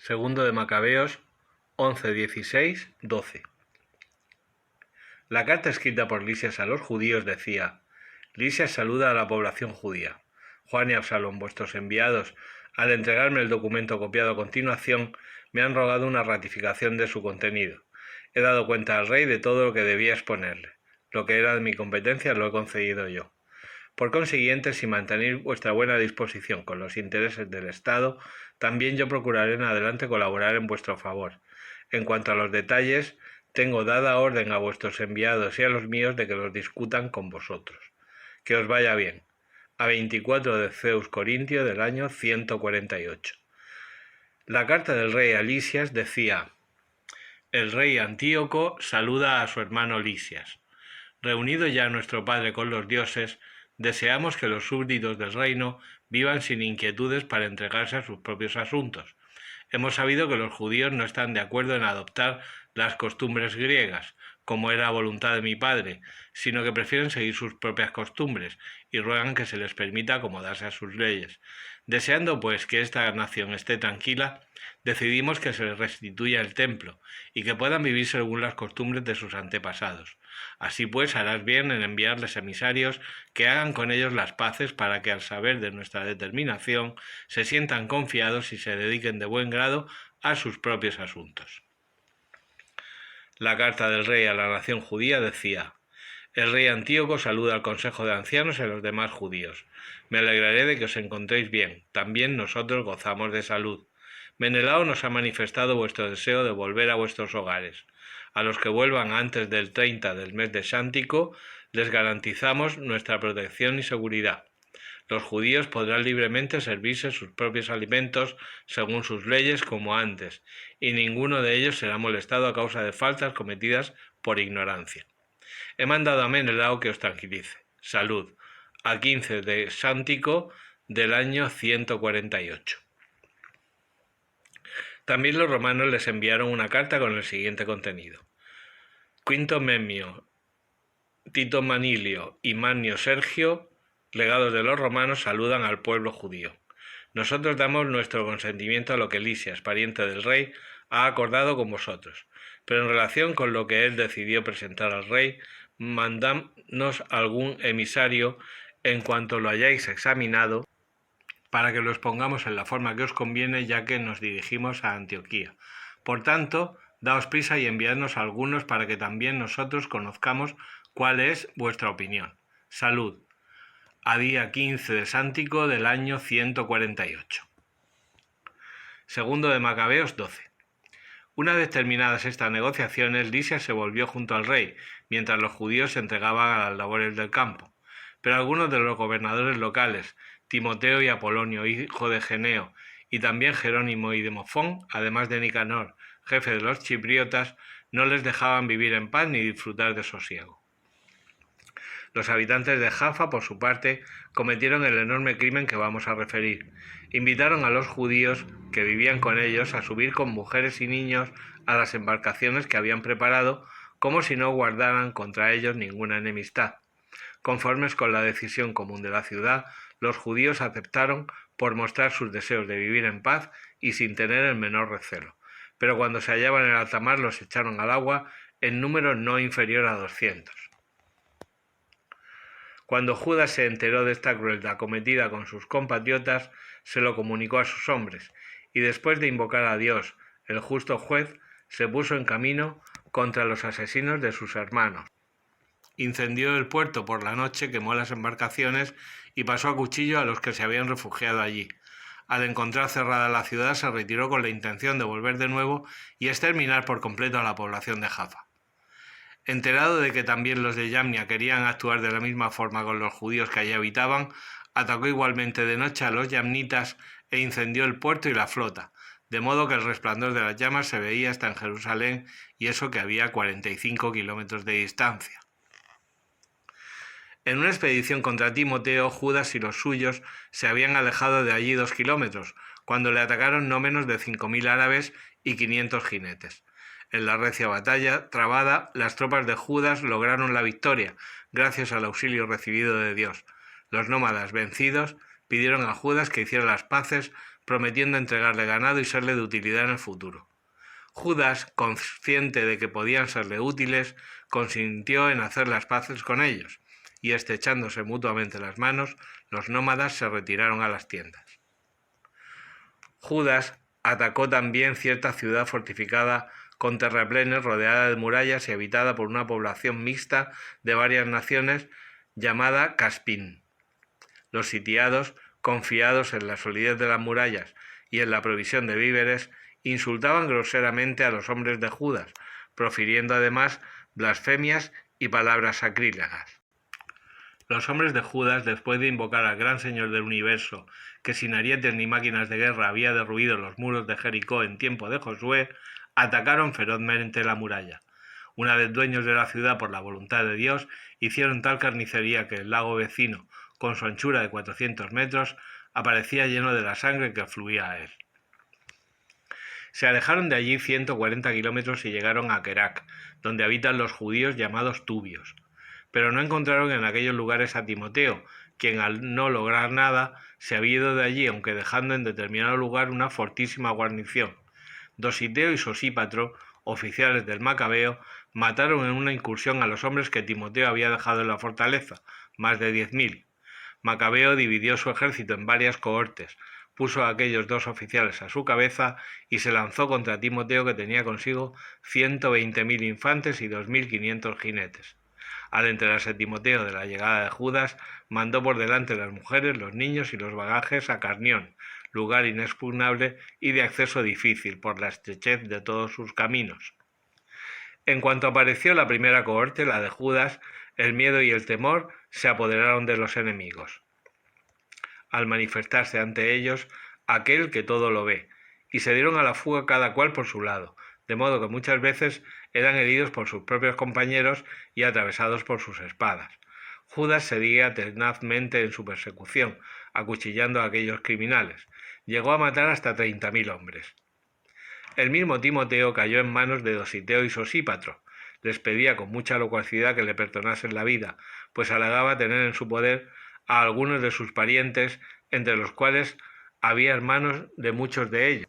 Segundo de Macabeos 11, 16, 12. La carta escrita por Lisias a los judíos decía: Lisias saluda a la población judía. Juan y Absalón, vuestros enviados, al entregarme el documento copiado a continuación, me han rogado una ratificación de su contenido. He dado cuenta al rey de todo lo que debía exponerle. Lo que era de mi competencia lo he concedido yo. Por consiguiente, si mantenéis vuestra buena disposición con los intereses del Estado, también yo procuraré en adelante colaborar en vuestro favor. En cuanto a los detalles, tengo dada orden a vuestros enviados y a los míos de que los discutan con vosotros. Que os vaya bien. A 24 de Zeus Corintio del año 148. La carta del rey a Lisias decía: el rey Antíoco saluda a su hermano Lisias. Reunido ya nuestro padre con los dioses, deseamos que los súbditos del reino vivan sin inquietudes para entregarse a sus propios asuntos. Hemos sabido que los judíos no están de acuerdo en adoptar las costumbres griegas, como era voluntad de mi padre, sino que prefieren seguir sus propias costumbres y ruegan que se les permita acomodarse a sus leyes. Deseando, pues, que esta nación esté tranquila, decidimos que se les restituya el templo y que puedan vivir según las costumbres de sus antepasados. Así pues, harás bien en enviarles emisarios que hagan con ellos las paces para que, al saber de nuestra determinación, se sientan confiados y se dediquen de buen grado a sus propios asuntos. La carta del rey a la nación judía decía: el rey Antíoco saluda al consejo de ancianos y a los demás judíos. Me alegraré de que os encontréis bien. También nosotros gozamos de salud. Menelao nos ha manifestado vuestro deseo de volver a vuestros hogares. A los que vuelvan antes del 30 del mes de Xántico, les garantizamos nuestra protección y seguridad. Los judíos podrán libremente servirse sus propios alimentos según sus leyes como antes, y ninguno de ellos será molestado a causa de faltas cometidas por ignorancia. He mandado a Menelao que os tranquilice. Salud. A 15 de Xántico del año 148. También los romanos les enviaron una carta con el siguiente contenido: Quinto Memio, Tito Manilio y Manio Sergio, legados de los romanos, saludan al pueblo judío. Nosotros damos nuestro consentimiento a lo que Lisias, pariente del rey, ha acordado con vosotros, pero en relación con lo que él decidió presentar al rey, mandadnos algún emisario en cuanto lo hayáis examinado, para que lo expongamos en la forma que os conviene, ya que nos dirigimos a Antioquía. Por tanto, daos prisa y enviadnos algunos para que también nosotros conozcamos cuál es vuestra opinión. Salud. A día 15 de Xántico del año 148. Segundo de Macabeos 12. Una vez terminadas estas negociaciones, Lisias se volvió junto al rey, mientras los judíos se entregaban a las labores del campo. Pero algunos de los gobernadores locales, Timoteo y Apolonio, hijo de Geneo, y también Jerónimo y Demofón, además de Nicanor, jefe de los chipriotas, no les dejaban vivir en paz ni disfrutar de sosiego. Los habitantes de Jaffa, por su parte, cometieron el enorme crimen que vamos a referir. Invitaron a los judíos que vivían con ellos a subir con mujeres y niños a las embarcaciones que habían preparado, como si no guardaran contra ellos ninguna enemistad. Conformes con la decisión común de la ciudad, los judíos aceptaron por mostrar sus deseos de vivir en paz y sin tener el menor recelo. Pero cuando se hallaban en alta mar los echaron al agua en número no inferior a 200. Cuando Judas se enteró de esta crueldad cometida con sus compatriotas, se lo comunicó a sus hombres, y después de invocar a Dios, el justo juez, se puso en camino contra los asesinos de sus hermanos. Incendió el puerto por la noche, quemó las embarcaciones y pasó a cuchillo a los que se habían refugiado allí. Al encontrar cerrada la ciudad, se retiró con la intención de volver de nuevo y exterminar por completo a la población de Jaffa. Enterado de que también los de Yamnia querían actuar de la misma forma con los judíos que allí habitaban, atacó igualmente de noche a los yamnitas e incendió el puerto y la flota, de modo que el resplandor de las llamas se veía hasta en Jerusalén, y eso que había 45 kilómetros de distancia. En una expedición contra Timoteo, Judas y los suyos se habían alejado de allí 2 kilómetros, cuando le atacaron no menos de 5.000 árabes y 500 jinetes. En la recia batalla trabada, las tropas de Judas lograron la victoria, gracias al auxilio recibido de Dios. Los nómadas, vencidos, pidieron a Judas que hiciera las paces prometiendo entregarle ganado y serle de utilidad en el futuro. Judas, consciente de que podían serle útiles, consintió en hacer las paces con ellos, y estrechándose mutuamente las manos, los nómadas se retiraron a las tiendas. Judas atacó también cierta ciudad fortificada con terraplenes, rodeada de murallas y habitada por una población mixta de varias naciones llamada Caspín. Los sitiados, confiados en la solidez de las murallas y en la provisión de víveres, insultaban groseramente a los hombres de Judas, profiriendo además blasfemias y palabras sacrílegas. Los hombres de Judas, después de invocar al gran Señor del universo, que sin arietes ni máquinas de guerra había derruido los muros de Jericó en tiempo de Josué, atacaron ferozmente la muralla. Una vez dueños de la ciudad por la voluntad de Dios, hicieron tal carnicería que el lago vecino, con su anchura de 400 metros, aparecía lleno de la sangre que fluía a él. Se alejaron de allí 140 kilómetros y llegaron a Kerak, donde habitan los judíos llamados tubios. Pero no encontraron en aquellos lugares a Timoteo, quien al no lograr nada se había ido de allí, aunque dejando en determinado lugar una fortísima guarnición. Dositeo y Sosípatro, oficiales del Macabeo, mataron en una incursión a los hombres que Timoteo había dejado en la fortaleza, más de 10.000. Macabeo dividió su ejército en varias cohortes, puso a aquellos dos oficiales a su cabeza y se lanzó contra Timoteo, que tenía consigo 120.000 infantes y 2.500 jinetes. Al enterarse Timoteo de la llegada de Judas, mandó por delante las mujeres, los niños y los bagajes a Carnión, lugar inexpugnable y de acceso difícil por la estrechez de todos sus caminos. En cuanto apareció la primera cohorte, la de Judas, el miedo y el temor se apoderaron de los enemigos, al manifestarse ante ellos aquel que todo lo ve, y se dieron a la fuga cada cual por su lado, de modo que muchas veces eran heridos por sus propios compañeros y atravesados por sus espadas. Judas seguía tenazmente en su persecución, acuchillando a aquellos criminales. Llegó a matar hasta 30.000 hombres. El mismo Timoteo cayó en manos de Dositeo y Sosípatro. Les pedía con mucha locuacidad que le perdonasen la vida, pues alegaba tener en su poder a algunos de sus parientes, entre los cuales había hermanos de muchos de ellos,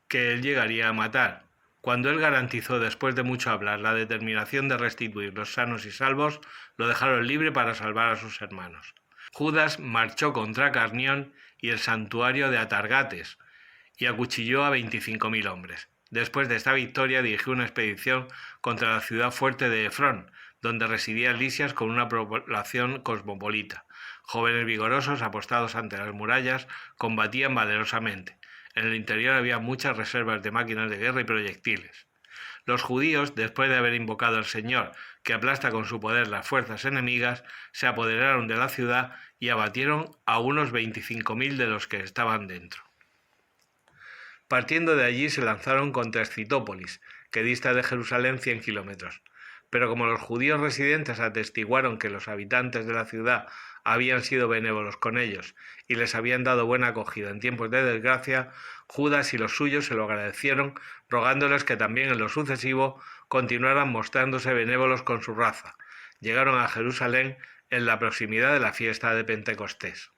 que él llegaría a matar. Cuando él garantizó, después de mucho hablar, la determinación de restituirlos sanos y salvos, lo dejaron libre para salvar a sus hermanos. Judas marchó contra Carnión y el santuario de Atargates, y acuchilló a 25.000 hombres. Después de esta victoria dirigió una expedición contra la ciudad fuerte de Efrón, donde residían lisias con una población cosmopolita. Jóvenes vigorosos, apostados ante las murallas, combatían valerosamente. En el interior había muchas reservas de máquinas de guerra y proyectiles. Los judíos, después de haber invocado al Señor, que aplasta con su poder las fuerzas enemigas, se apoderaron de la ciudad y abatieron a unos 25.000 de los que estaban dentro. Partiendo de allí se lanzaron contra Escitópolis, que dista de Jerusalén 100 kilómetros. Pero como los judíos residentes atestiguaron que los habitantes de la ciudad habían sido benévolos con ellos y les habían dado buena acogida en tiempos de desgracia, Judas y los suyos se lo agradecieron, rogándoles que también en lo sucesivo continuaran mostrándose benévolos con su raza. Llegaron a Jerusalén en la proximidad de la fiesta de Pentecostés.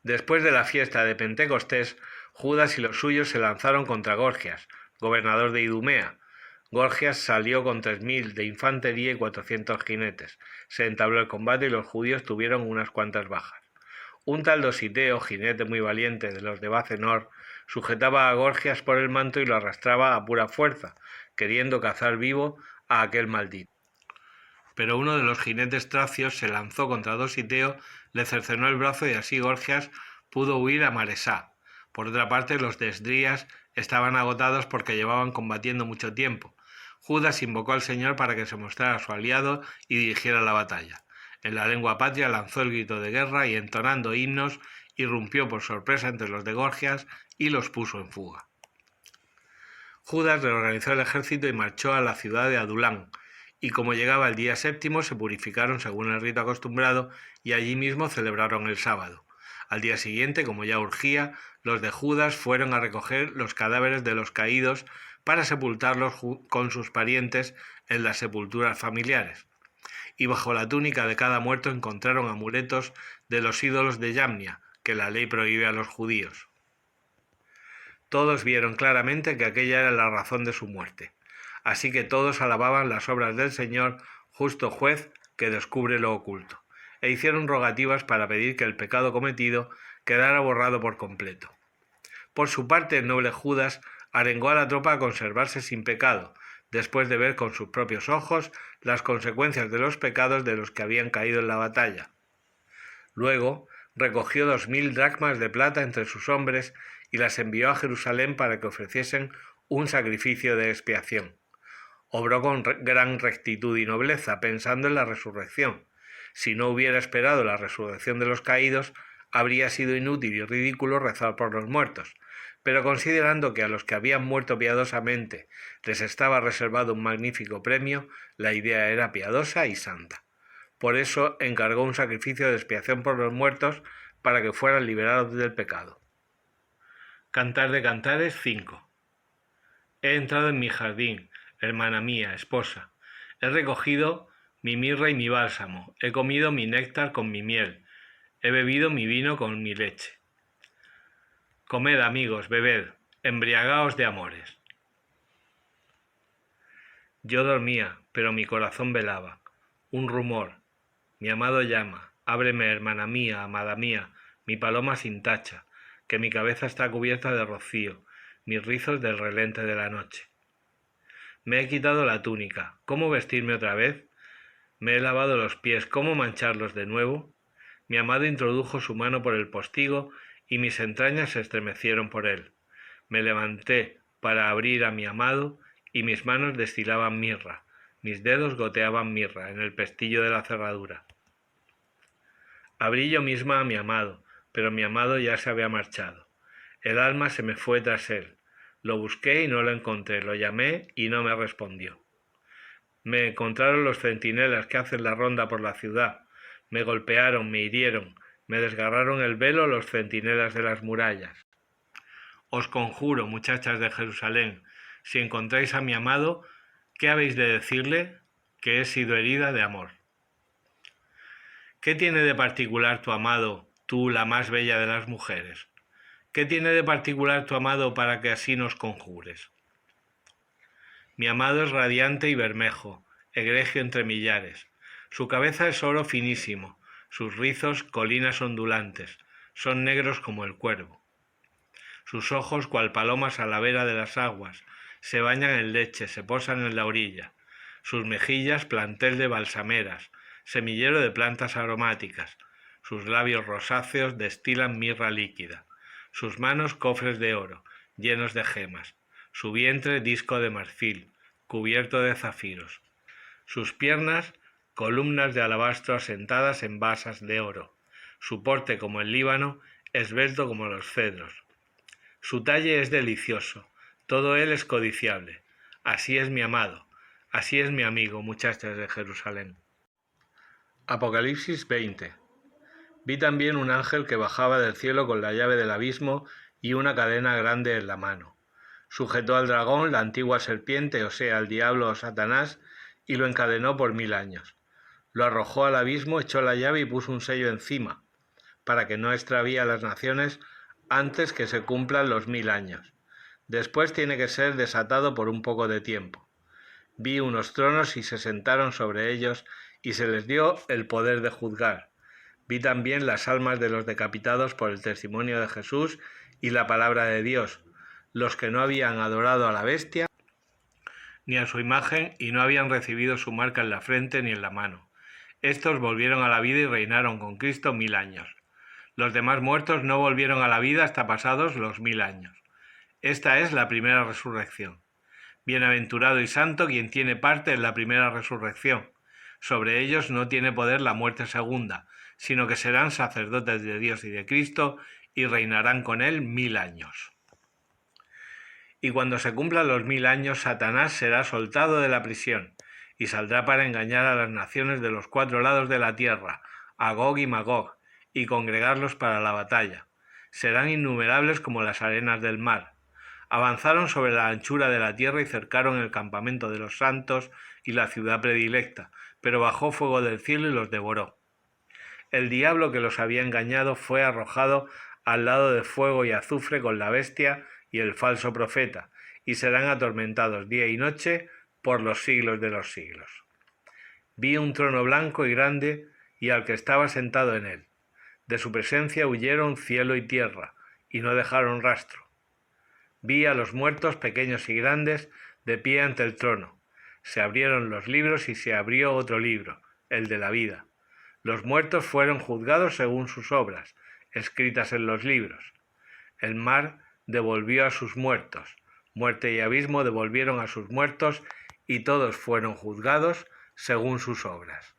Después de la fiesta de Pentecostés, Judas y los suyos se lanzaron contra Gorgias, gobernador de Idumea. Gorgias salió con 3.000 de infantería y 400 jinetes. Se entabló el combate y los judíos tuvieron unas cuantas bajas. Un tal Dositeo, jinete muy valiente de los de Bacenor, sujetaba a Gorgias por el manto y lo arrastraba a pura fuerza, queriendo cazar vivo a aquel maldito. Pero uno de los jinetes tracios se lanzó contra Dositeo, le cercenó el brazo y así Gorgias pudo huir a Maresá. Por otra parte, los de Esdrías estaban agotados porque llevaban combatiendo mucho tiempo. Judas invocó al Señor para que se mostrara su aliado y dirigiera la batalla. En la lengua patria lanzó el grito de guerra y, entonando himnos, irrumpió por sorpresa entre los de Gorgias y los puso en fuga. Judas reorganizó el ejército y marchó a la ciudad de Adulán, y como llegaba el día séptimo se purificaron según el rito acostumbrado y allí mismo celebraron el sábado. Al día siguiente, como ya urgía, los de Judas fueron a recoger los cadáveres de los caídos para sepultarlos con sus parientes en las sepulturas familiares. Y bajo la túnica de cada muerto encontraron amuletos de los ídolos de Yamnia, que la ley prohíbe a los judíos. Todos vieron claramente que aquella era la razón de su muerte. Así que todos alababan las obras del Señor, justo juez que descubre lo oculto, e hicieron rogativas para pedir que el pecado cometido quedara borrado por completo. Por su parte, el noble Judas arengó a la tropa a conservarse sin pecado, después de ver con sus propios ojos las consecuencias de los pecados de los que habían caído en la batalla. Luego recogió 2000 dracmas de plata entre sus hombres y las envió a Jerusalén para que ofreciesen un sacrificio de expiación. Obró con gran rectitud y nobleza, pensando en la resurrección. Si no hubiera esperado la resurrección de los caídos, habría sido inútil y ridículo rezar por los muertos, pero considerando que a los que habían muerto piadosamente les estaba reservado un magnífico premio, la idea era piadosa y santa. Por eso encargó un sacrificio de expiación por los muertos para que fueran liberados del pecado. Cantar de Cantares 5. He entrado en mi jardín, hermana mía, esposa. He recogido mi mirra y mi bálsamo. He comido mi néctar con mi miel. He bebido mi vino con mi leche. Comed, amigos, bebed, embriagaos de amores. Yo dormía, pero mi corazón velaba. Un rumor. Mi amado llama. Ábreme, hermana mía, amada mía, mi paloma sin tacha, que mi cabeza está cubierta de rocío, mis rizos del relente de la noche. Me he quitado la túnica. ¿Cómo vestirme otra vez? Me he lavado los pies. ¿Cómo mancharlos de nuevo? Mi amado introdujo su mano por el postigo y mis entrañas se estremecieron por él. Me levanté para abrir a mi amado y mis manos destilaban mirra, mis dedos goteaban mirra en el pestillo de la cerradura. Abrí yo misma a mi amado, pero mi amado ya se había marchado. El alma se me fue tras él. Lo busqué y no lo encontré, lo llamé y no me respondió. Me encontraron los centinelas que hacen la ronda por la ciudad. Me golpearon, me hirieron, me desgarraron el velo los centinelas de las murallas. Os conjuro, muchachas de Jerusalén, si encontráis a mi amado, ¿qué habéis de decirle? Que he sido herida de amor. ¿Qué tiene de particular tu amado, tú la más bella de las mujeres? ¿Qué tiene de particular tu amado para que así nos conjures? Mi amado es radiante y bermejo, egregio entre millares. Su cabeza es oro finísimo, sus rizos colinas ondulantes, son negros como el cuervo. Sus ojos, cual palomas a la vera de las aguas, se bañan en leche, se posan en la orilla. Sus mejillas, plantel de balsameras, semillero de plantas aromáticas. Sus labios rosáceos destilan mirra líquida. Sus manos, cofres de oro, llenos de gemas. Su vientre, disco de marfil, cubierto de zafiros. Sus piernas, columnas de alabastro asentadas en basas de oro. Su porte como el Líbano, esbelto como los cedros. Su talle es delicioso, todo él es codiciable. Así es mi amado, así es mi amigo, muchachas de Jerusalén. Apocalipsis 20. Vi también un ángel que bajaba del cielo con la llave del abismo y una cadena grande en la mano. Sujetó al dragón, la antigua serpiente, o sea, al diablo o Satanás, y lo encadenó por 1000 años. Lo arrojó al abismo, echó la llave y puso un sello encima, para que no extravíe a las naciones antes que se cumplan los 1000 años. Después tiene que ser desatado por un poco de tiempo. Vi unos tronos y se sentaron sobre ellos y se les dio el poder de juzgar. Vi también las almas de los decapitados por el testimonio de Jesús y la palabra de Dios, los que no habían adorado a la bestia ni a su imagen y no habían recibido su marca en la frente ni en la mano. Estos volvieron a la vida y reinaron con Cristo 1000 años. Los demás muertos no volvieron a la vida hasta pasados los 1000 años. Esta es la primera resurrección. Bienaventurado y santo quien tiene parte en la primera resurrección. Sobre ellos no tiene poder la muerte segunda, sino que serán sacerdotes de Dios y de Cristo y reinarán con él 1000 años. Y cuando se cumplan los 1000 años, Satanás será soltado de la prisión y saldrá para engañar a las naciones de los 4 lados de la tierra, a Gog y Magog, y congregarlos para la batalla. Serán innumerables como las arenas del mar. Avanzaron sobre la anchura de la tierra y cercaron el campamento de los santos y la ciudad predilecta, pero bajó fuego del cielo y los devoró. El diablo que los había engañado fue arrojado al lado de fuego y azufre con la bestia y el falso profeta, y serán atormentados día y noche por los siglos de los siglos. Vi un trono blanco y grande y al que estaba sentado en él. De su presencia huyeron cielo y tierra, y no dejaron rastro. Vi a los muertos, pequeños y grandes, de pie ante el trono. Se abrieron los libros y se abrió otro libro, el de la vida. Los muertos fueron juzgados según sus obras, escritas en los libros. El mar devolvió a sus muertos, muerte y abismo devolvieron a sus muertos, y todos fueron juzgados según sus obras.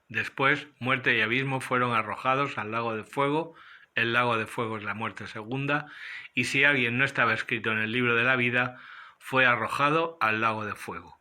Después, muerte y abismo fueron arrojados al lago de fuego. El lago de fuego es la muerte segunda, y si alguien no estaba escrito en el libro de la vida, fue arrojado al lago de fuego.